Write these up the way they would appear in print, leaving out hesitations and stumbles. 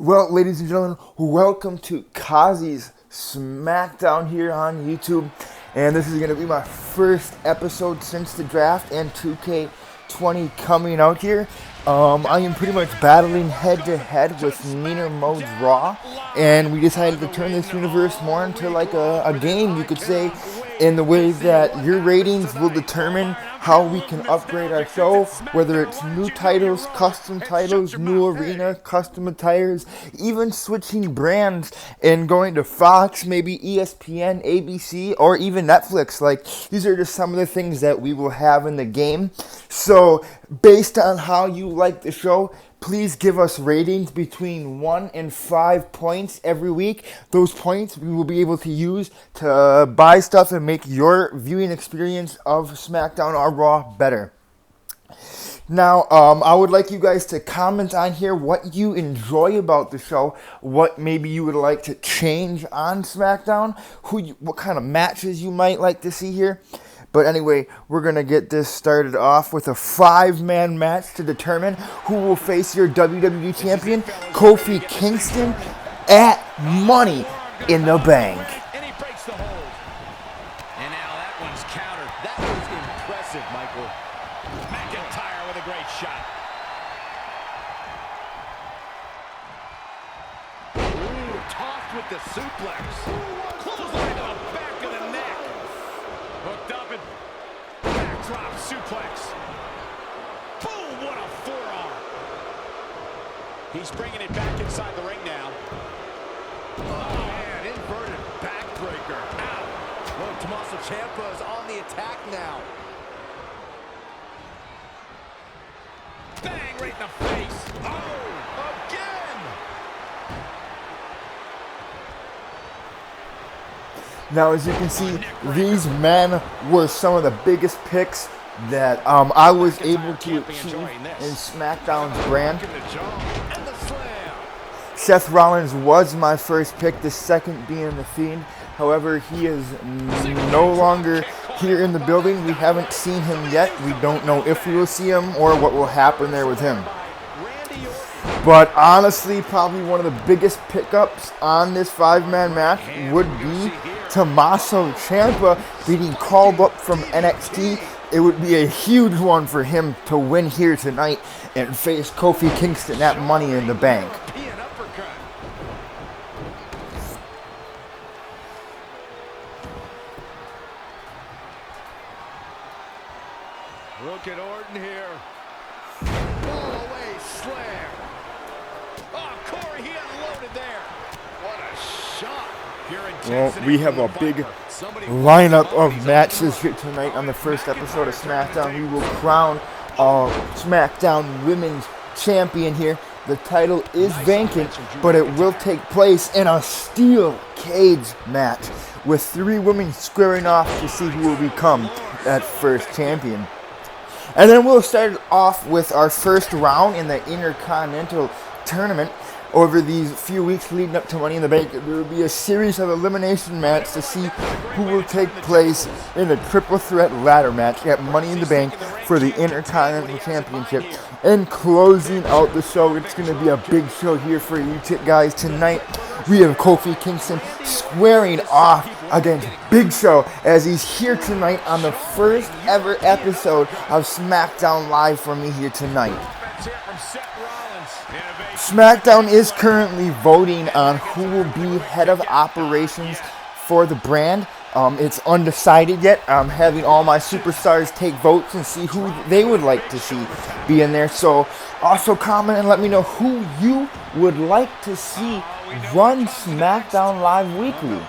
Well, ladies and gentlemen, welcome to Kozzys Smackdown here on YouTube. And this is going to be my first episode since the draft and 2K20 coming out here. I am pretty much battling head-to-head with Neener Mode's Raw. And we decided to turn this universe more into like a game, you could say, in the ways that your ratings will determine how we can upgrade our show, whether it's new titles, custom titles, new arena, custom attires, even switching brands and going to Fox, maybe ESPN, ABC, or even Netflix. Like, these are just some of the things that we will have in the game. So, based on how you like the show, please give us ratings between 1 and 5 points every week. Those points we will be able to use to buy stuff and make your viewing experience of SmackDown or Raw better. Now, I would like you guys to comment on here what you enjoy about the show, what maybe you would like to change on SmackDown, what kind of matches you might like to see here. But anyway, we're going to get this started off with a 5-man match to determine who will face your WWE champion, Kofi Kingston, at Money in the Bank. And he breaks the hold. And now that one's countered. That was impressive, Michael. McIntyre with a great shot. Ooh, tossed with the suplex. Clothesline to the back of the neck. Hooked up and backdrop suplex. Boom, what a forearm. He's bringing it back inside the ring now. Oh, man, inverted backbreaker. Ow. Well, Tommaso Ciampa is on the attack now. Bang, right in the face. Oh, again. Now, as you can see, these men were some of the biggest picks that I was able to achieve in SmackDown's brand. Seth Rollins was my first pick, the second being The Fiend. However, he is no longer here in the building. We haven't seen him yet. We don't know if we will see him or what will happen there with him. But honestly, probably one of the biggest pickups on this 5-man match would be Tommaso Ciampa being called up from NXT. It would be a huge one for him to win here tonight and face Kofi Kingston at Money in the Bank. Look at Orton here. All away slam. Oh, Corey, he unloaded there. What a shot. Well, we have a big lineup of matches here tonight on the first episode of SmackDown. We will crown our SmackDown Women's Champion here. The title is vacant, but it will take place in a steel cage match with 3 women squaring off to see who will become that first champion. And then we'll start off with our first round in the Intercontinental Tournament. Over these few weeks leading up to Money in the Bank, there will be a series of elimination matches to see who will take place in a triple threat ladder match at Money in the Bank for the Intercontinental Championship. And closing out the show, it's going to be a big show here for you guys tonight. We have Kofi Kingston squaring off against Big Show as he's here tonight on the first ever episode of SmackDown Live for me here tonight. SmackDown is currently voting on who will be head of operations for the brand. It's undecided yet. I'm having all my superstars take votes and see who they would like to see be in there. So also comment and let me know who you would like to see run SmackDown Live weekly.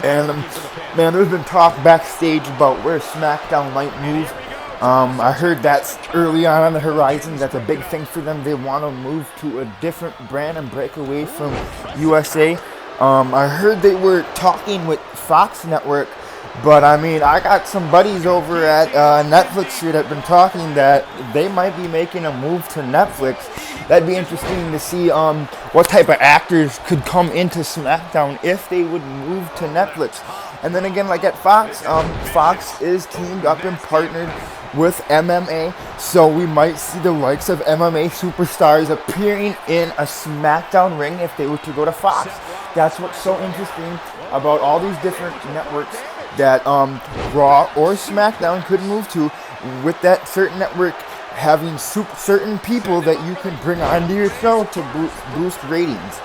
And man, there's been talk backstage about where SmackDown might move. I heard that's early on the horizon. That's a big thing for them. They want to move to a different brand and break away from USA. I heard they were talking with Fox Network, but I mean, I got some buddies over at Netflix here that have been talking that they might be making a move to Netflix. That'd be interesting to see what type of actors could come into SmackDown if they would move to Netflix. And then again, like at Fox, Fox is teamed up and partnered with MMA, so we might see the likes of MMA superstars appearing in a SmackDown ring if they were to go to Fox. That's what's so interesting about all these different networks that Raw or SmackDown could move to, with that certain network having certain people that you can bring onto your show to boost ratings.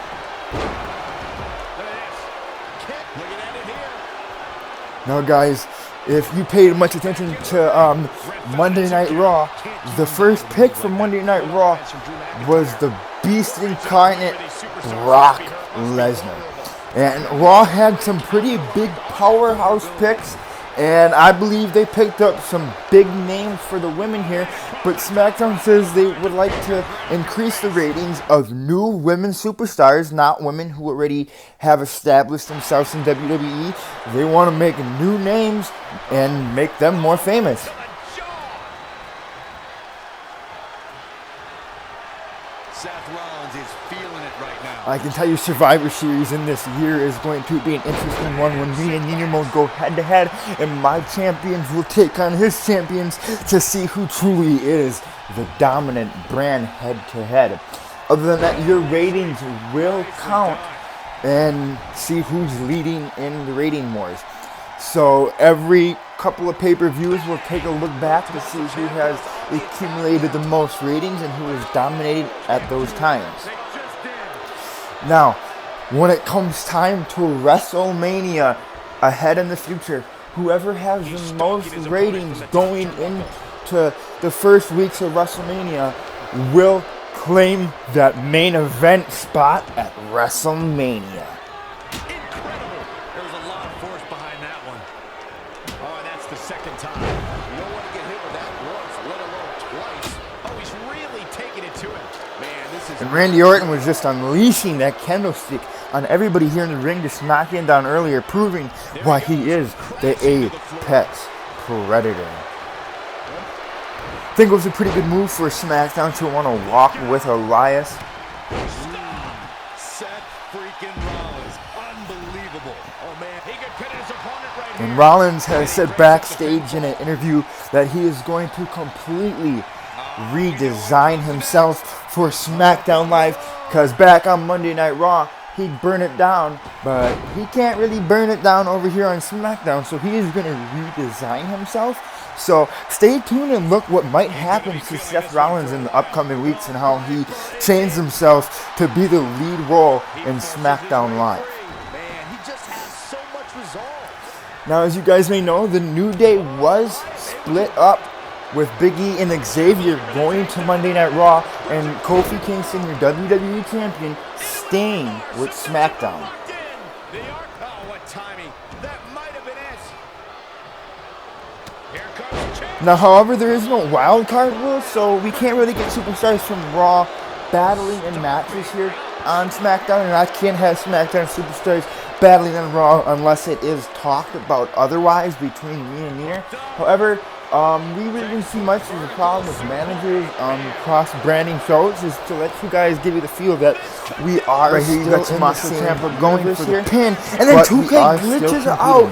Now guys, if you paid much attention to Monday Night Raw, the first pick from Monday Night Raw was the Beast Incarnate, Brock Lesnar. And Raw had some pretty big powerhouse picks, and I believe they picked up some big names for the women here, but SmackDown says they would like to increase the ratings of new women superstars, not women who already have established themselves in WWE. They want to make new names and make them more famous. Seth Rollins is feeling it right now. I can tell you Survivor Series in this year is going to be an interesting one when me and Neener will go head to head, and my champions will take on his champions to see who truly is the dominant brand head to head. Other than that, your ratings will count and see who's leading in the rating wars. So every couple of pay-per-views, we'll take a look back to see who has accumulated the most ratings and who has dominated at those times. Now, when it comes time to WrestleMania ahead in the future, whoever has the most ratings going into the first weeks of WrestleMania will claim that main event spot at WrestleMania. Second time. You don't want to get hit with that once, let alone twice. Oh, he's really taking it to him. Man, this is... And Randy Orton was just unleashing that kendo stick on everybody here in the ring, just knocking down earlier, proving why he is the apex predator. I think it was a pretty good move for SmackDown to want to walk with Elias. Seth freaking Rollins. Unbelievable. Oh, man. He could pin his opponent right here. And Rollins has said backstage in an interview that he is going to completely redesign himself for SmackDown Live, because back on Monday Night Raw, he'd burn it down, but he can't really burn it down over here on SmackDown, so he is going to redesign himself. So stay tuned and look what might happen to Seth Rollins in the upcoming weeks and how he changed himself to be the lead role in SmackDown Live. Now, as you guys may know, the New Day was split up, with Big E and Xavier going to Monday Night Raw, and Kofi Kingston, your WWE Champion, staying with SmackDown. Now, however, there is no wild card rule, so we can't really get superstars from Raw battling in matches here on SmackDown, and I can't have SmackDown superstars battling on Raw unless it is talked about otherwise between me and Neener. However, we really didn't see much of a problem with managers cross-branding shows, is to let you guys give you the feel that we are right still in the Tampa going for the pin, and then 2K glitches out.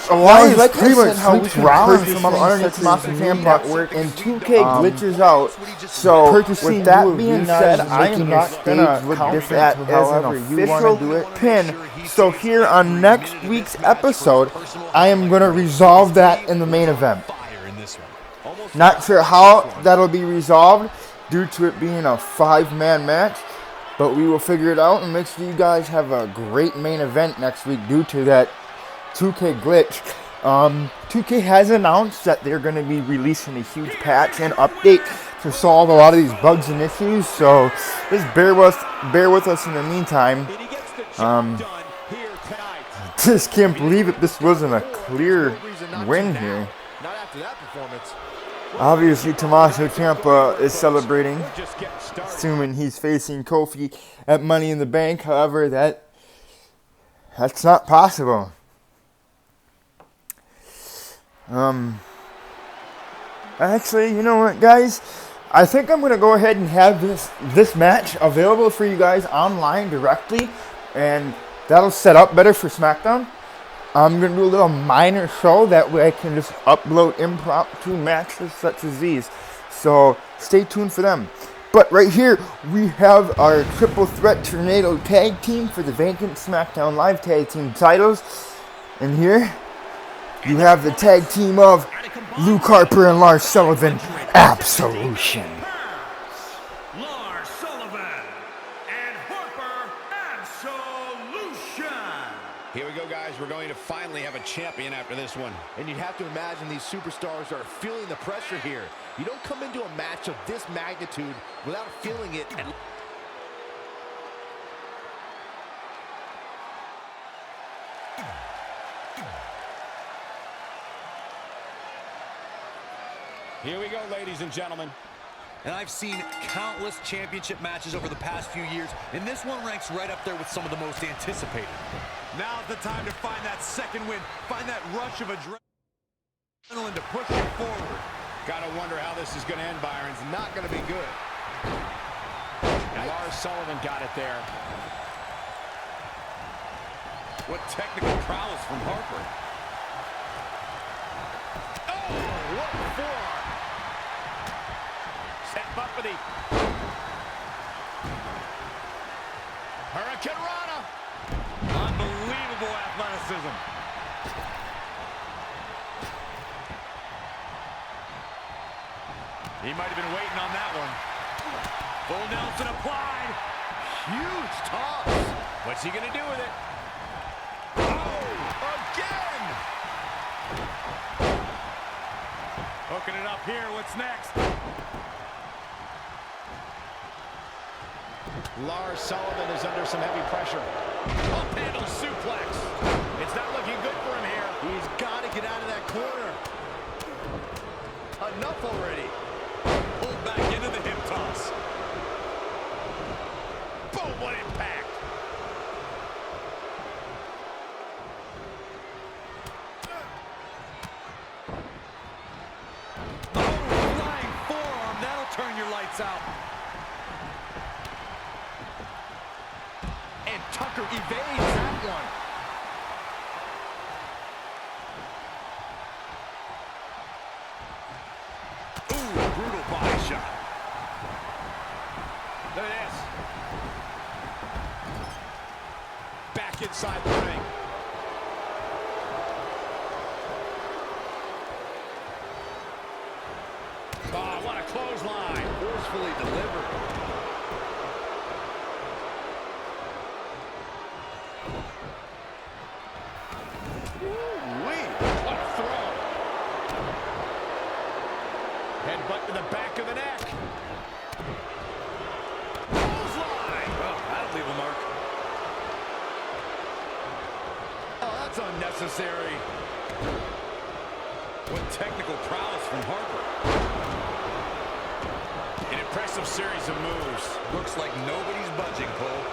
Elias like pretty much sweeps Rollins from underneath Tommaso Ciampa, and 2K glitches out. So with that being said, I am not gonna count that as an official pin. So here on next week's episode, I am gonna resolve that in the main event. Not sure how that'll be resolved due to it being a 5-man match, but we will figure it out and make sure you guys have a great main event next week due to that 2K glitch. 2K has announced that they're going to be releasing a huge patch and update to solve a lot of these bugs and issues, so just bear with us in the meantime. Just can't believe it. This wasn't a clear win here. Obviously, Tommaso Ciampa is celebrating, assuming he's facing Kofi at Money in the Bank. However, that's not possible. Actually, you know what, guys? I think I'm going to go ahead and have this match available for you guys online directly, and that'll set up better for SmackDown. I'm going to do a little minor show. That way I can just upload impromptu matches such as these. So stay tuned for them. But right here, we have our Triple Threat Tornado Tag Team for the vacant SmackDown Live Tag Team titles. And here, you have the tag team of Luke Harper and Lars Sullivan, Absolution. Lars Sullivan and Harper Absolution. Here we go, guys. We're going to finally have a champion after this one. And you'd have to imagine these superstars are feeling the pressure here. You don't come into a match of this magnitude without feeling it. And here we go, ladies and gentlemen. And I've seen countless championship matches over the past few years, and this one ranks right up there with some of the most anticipated. Now's the time to find that second win. Find that rush of adrenaline to push you forward. Gotta wonder how this is gonna end, Byron. It's not gonna be good. Lars Sullivan got it there. What technical prowess from Harper. Oh, what a forearm. Set buffety. Hurricane Rana. Unbelievable athleticism. He might have been waiting on that one. Full Nelson applied. Huge toss. What's he going to do with it? Oh, again. Hooking it up here. What's next? Lars Sullivan is under some heavy pressure. Up handle suplex. It's not looking good for him here. he's got to get out of that corner. Enough already. Pulled back into the hip toss. Boom, what impact. Oh, flying forearm. That'll turn your lights out. And Tucker evades that one. Ooh, brutal body shot. Look at this. Back inside the ring. Oh, what a clothesline. Forcefully delivered. Ooh-wee. What a throw. Headbutt to the back of the neck. Clothesline. Well, that'll leave a mark. Oh, that's unnecessary. What technical prowess from Harper. An impressive series of moves. Looks like nobody's budging, Cole.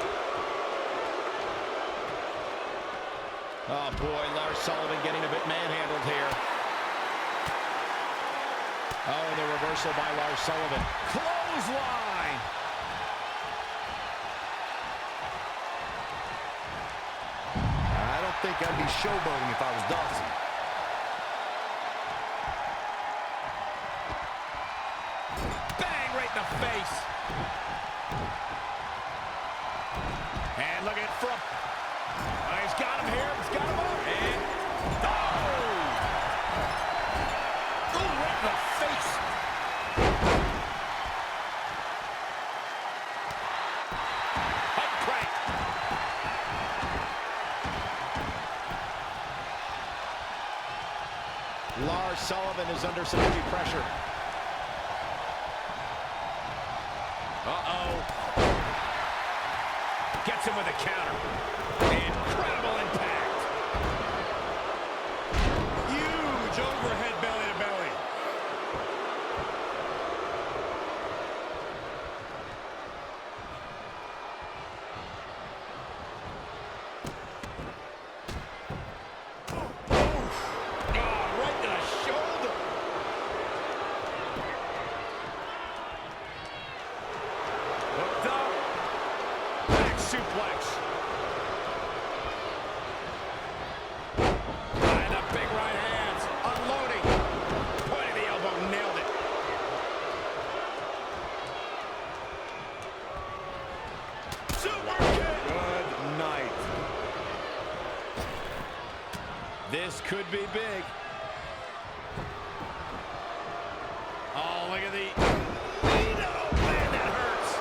Oh, boy, Lars Sullivan getting a bit manhandled here. Oh, the reversal by Lars Sullivan. Clothesline. I don't think I'd be showboating if I was Dawson. Bang right in the face. And look at from. Oh, he's got him here. He's got him up. And oh! Ooh, right in the face. Head crank. Lars Sullivan is under some heavy pressure. Uh-oh. Gets him with a counter. Incredible impact. Huge overhead belly to belly. Oh, right to the shoulder. Hooked up. Back suplex. This could be big. Oh, look at the... Oh, man, that hurts.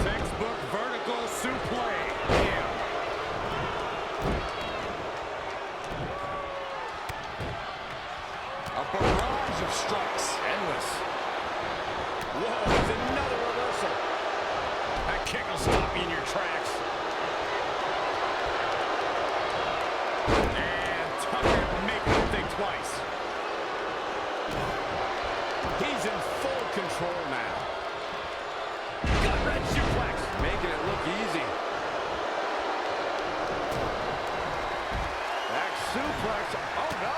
Textbook vertical suplex. Damn. A barrage of strikes. Endless. Whoa, there's another reversal. That kick will stop you in your tracks. And Tucker making him think twice. He's in full control now. Gut red suplex. Making it look easy. Back suplex. Oh, no.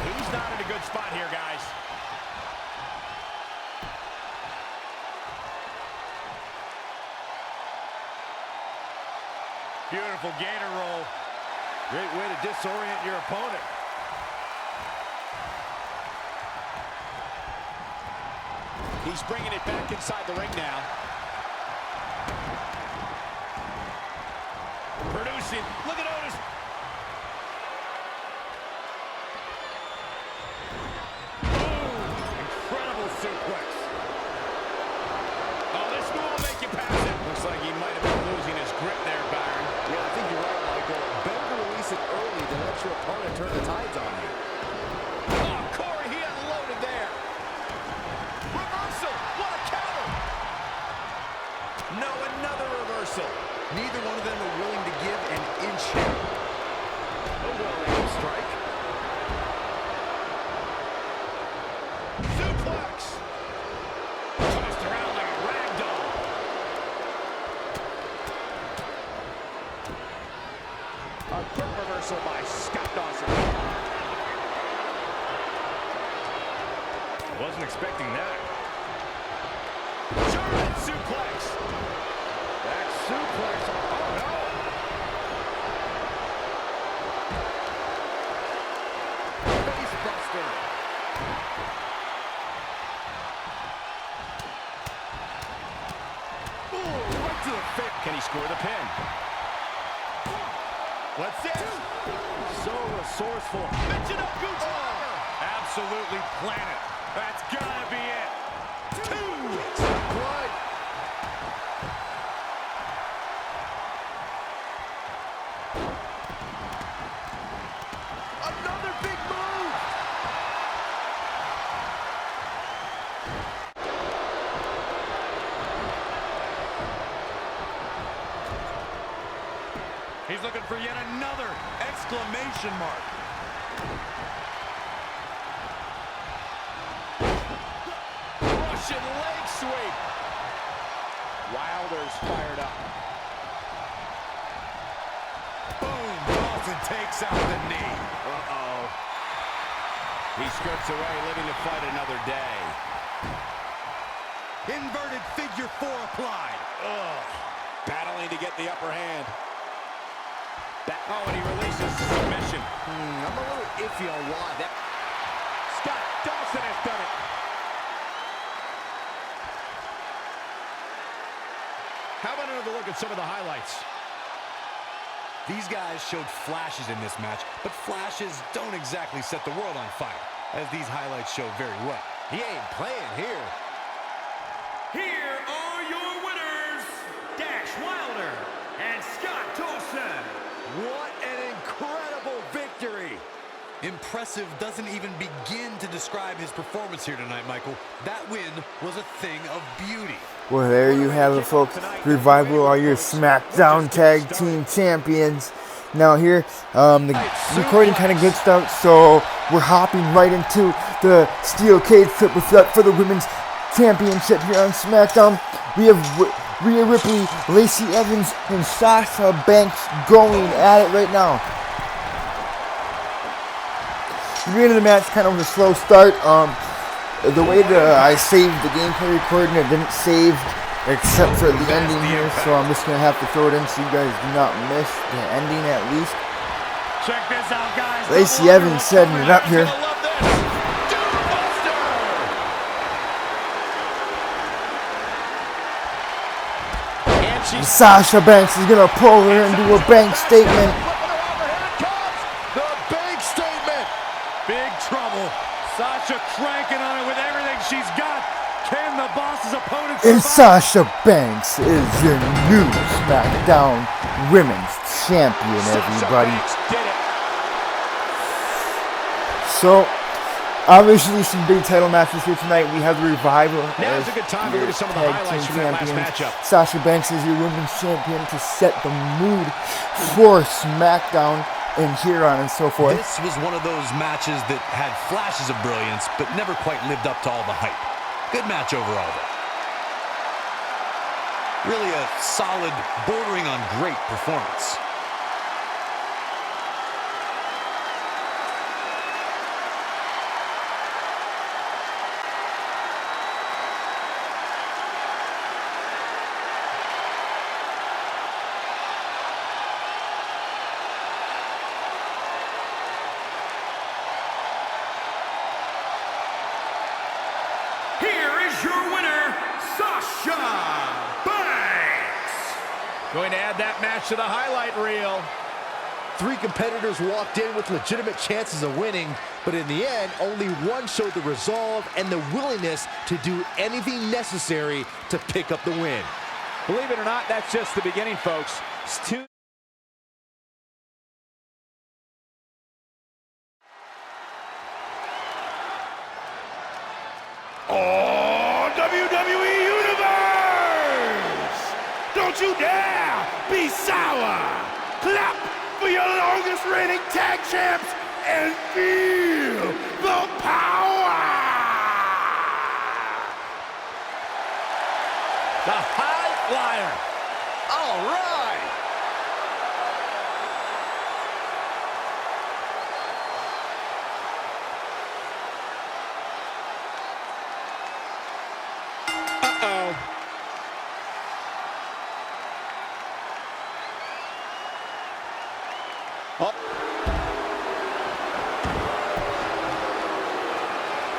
He's not in a good spot here, guys. Beautiful gator roll. Great way to disorient your opponent. He's bringing it back inside the ring now. Producing. Look at Otis. Boom. Incredible suplex. Oh, this move will make you pass it. Looks like he might have been losing his grip there, Byron. Yeah, I think you're right, Michael. Better to release it early than let your opponent turn the tides on you. Oh, Corey, he unloaded there. Reversal. What a counter. No, another reversal. Neither one of them are willing to give an inch here. A well-aimed strike. Suplex. Twist around like a rag doll. A quick reversal by Scott Dawson. Wasn't expecting that. German suplex. Back suplex. Oh, no. Face buster. Ooh, right to the face. Can he score the pin? What's this? So resourceful. Mention of Gooch Armor. Absolutely planet. That's gotta be it. Two. Blood. Another big move. He's looking for yet another exclamation mark. Russian leg sweep. Wilder's fired up. Boom. Dawson takes out the knee. Uh-oh. He skirts away, living to fight another day. Inverted figure 4 applied. Ugh. Battling to get the upper hand. Oh, and he releases the submission. I'm a little iffy on why that. Scott Dawson has done it. How about another look at some of the highlights? These guys showed flashes in this match, but flashes don't exactly set the world on fire, as these highlights show very well. He ain't playing here. Here are your winners, Dash Wilder and Scott Dawson. What an incredible victory. Impressive doesn't even begin to describe his performance here tonight, Michael. That win was a thing of beauty. Well, there you have it, folks. Revival are your Smackdown Tag Team Champions. Now here, the recording kind of glitched out, so we're hopping right into the steel cage triple threat for the Women's Championship here on SmackDown. We have Rhea Ripley, Lacey Evans, and Sasha Banks going at it right now. The beginning of the match kind of was a slow start. The way I saved the gameplay recording, it didn't save except for the ending here, so I'm just going to have to throw it in so you guys do not miss the ending at least. Check this out, guys. Lacey Evans setting it up here. And Sasha Banks is going to pull her into a bank statement. The bank statement. Big trouble. Sasha cranking on it with everything she's got. Can the boss's opponent And survive? Sasha Banks is your new Smackdown Women's Champion, everybody. Sasha Banks did it. So, obviously some big title matches here tonight. We have the Revival. Now's a good time to look at some of the highlights from that last matchup. Sasha Banks is your Women's Champion to set the mood for SmackDown and here on and so forth. This was one of those matches that had flashes of brilliance, but never quite lived up to all the hype. Good match overall, though. Really a solid, bordering on great performance. Here is your winner, Sasha Banks. Going to add that match to the highlight reel. 3 competitors walked in with legitimate chances of winning, but in the end, only one showed the resolve and the willingness to do anything necessary to pick up the win. Believe it or not, that's just the beginning, folks. Oh, WWE Universe! Don't you dare be sour! Clap for your longest reigning tag champs and feel the power! The high flyer. All right. Uh-oh. Oh.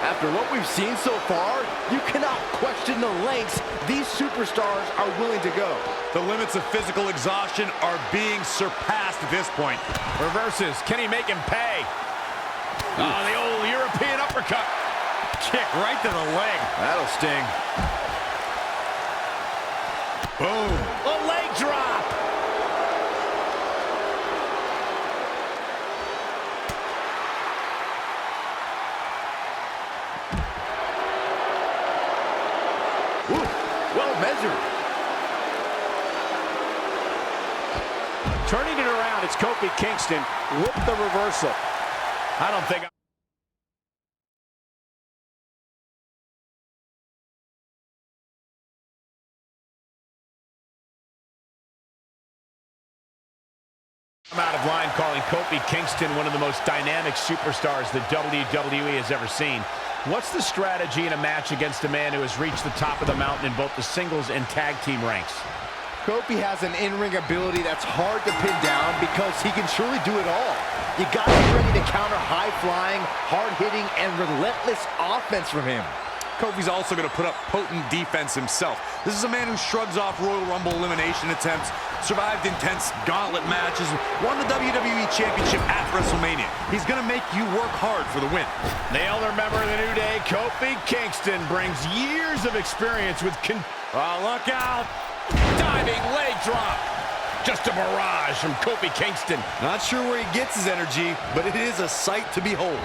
After what we've seen so far, you cannot question the lengths these superstars are willing to go. The limits of physical exhaustion are being surpassed at this point. Reverses. Can he make him pay? Oh, the old European uppercut. Kick right to the leg. That'll sting. Boom. A leg drop. Ooh, well measured. Turning it around, it's Kofi Kingston with the reversal. I don't think... I'm out of line calling Kofi Kingston one of the most dynamic superstars that WWE has ever seen. What's the strategy in a match against a man who has reached the top of the mountain in both the singles and tag team ranks? Kofi has an in-ring ability that's hard to pin down because he can truly do it all. You got to be ready to counter high-flying, hard-hitting, and relentless offense from him. Kofi's also going to put up potent defense himself. This is a man who shrugs off Royal Rumble elimination attempts, survived intense gauntlet matches, won the WWE Championship at WrestleMania. He's going to make you work hard for the win. The elder member of the New Day, Kofi Kingston, brings years of experience with... Oh, look out! Diving leg drop. Just a barrage from Kofi Kingston. Not sure where he gets his energy, but it is a sight to behold.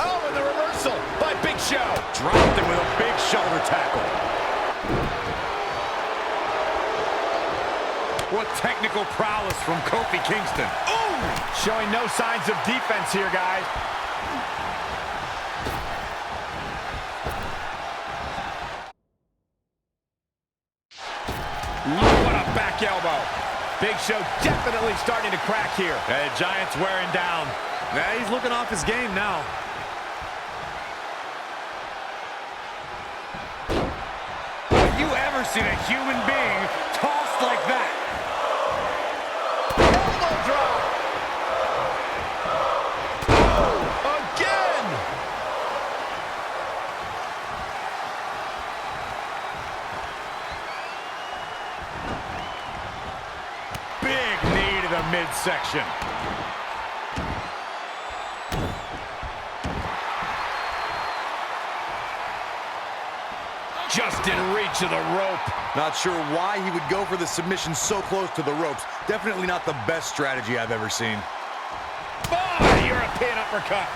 Oh, and the reversal by Big Show. Dropped him with a big shoulder tackle. What technical prowess from Kofi Kingston. Ooh! Showing no signs of defense here, guys. What a back elbow. Big Show definitely starting to crack here. Giant's wearing down. He's looking off his game now. Have you ever seen a human being tossed like that? Elbow drop. Oh, again. midsection. Just in reach of the rope. Not sure why he would go for the submission so close to the ropes. Definitely not the best strategy I've ever seen. Oh, European uppercut.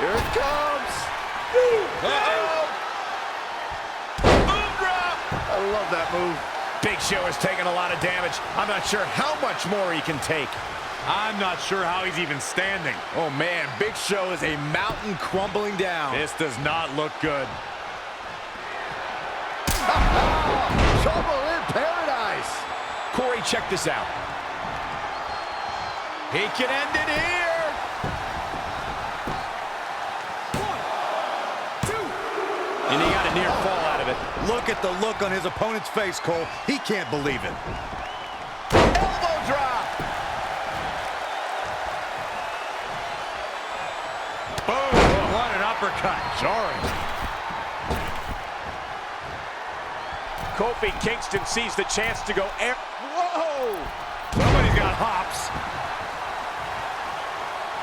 Here it comes. Uh-oh. Boom drop. I love that move. Big Show has taken a lot of damage. I'm not sure how much more he can take. I'm not sure how he's even standing. Oh, man, Big Show is a mountain crumbling down. This does not look good. Trouble in paradise. Corey, check this out. He can end it here. 1, 2. And he got a near fall out of it. Look at the look on his opponent's face, Cole. He can't believe it. Elbow drop. Boom. What an uppercut. Jarring. Kofi Kingston sees the chance to go air. Whoa! Somebody's got hops.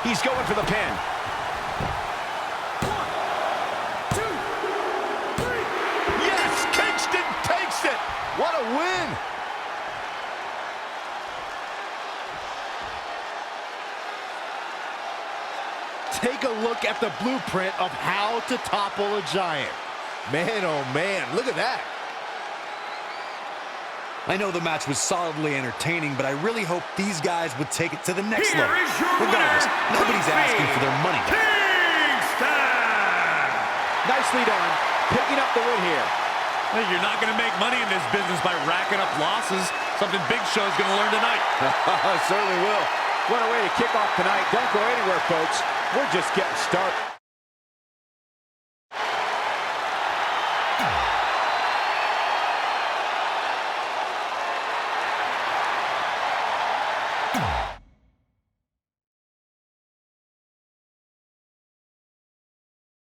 He's going for the pin. 1, 2, 3. Yes! Kingston takes it! What a win. Take a look at the blueprint of how to topple a giant. Man, oh man, look at that. I know the match was solidly entertaining, but I really hope these guys would take it to the next level. Regardless, nobody's asking for their money back. Nicely done. Picking up the win here. Hey, you're not going to make money in this business by racking up losses. Something Big Show's going to learn tonight. Certainly will. What a way to kick off tonight. Don't go anywhere, folks. We're just getting started.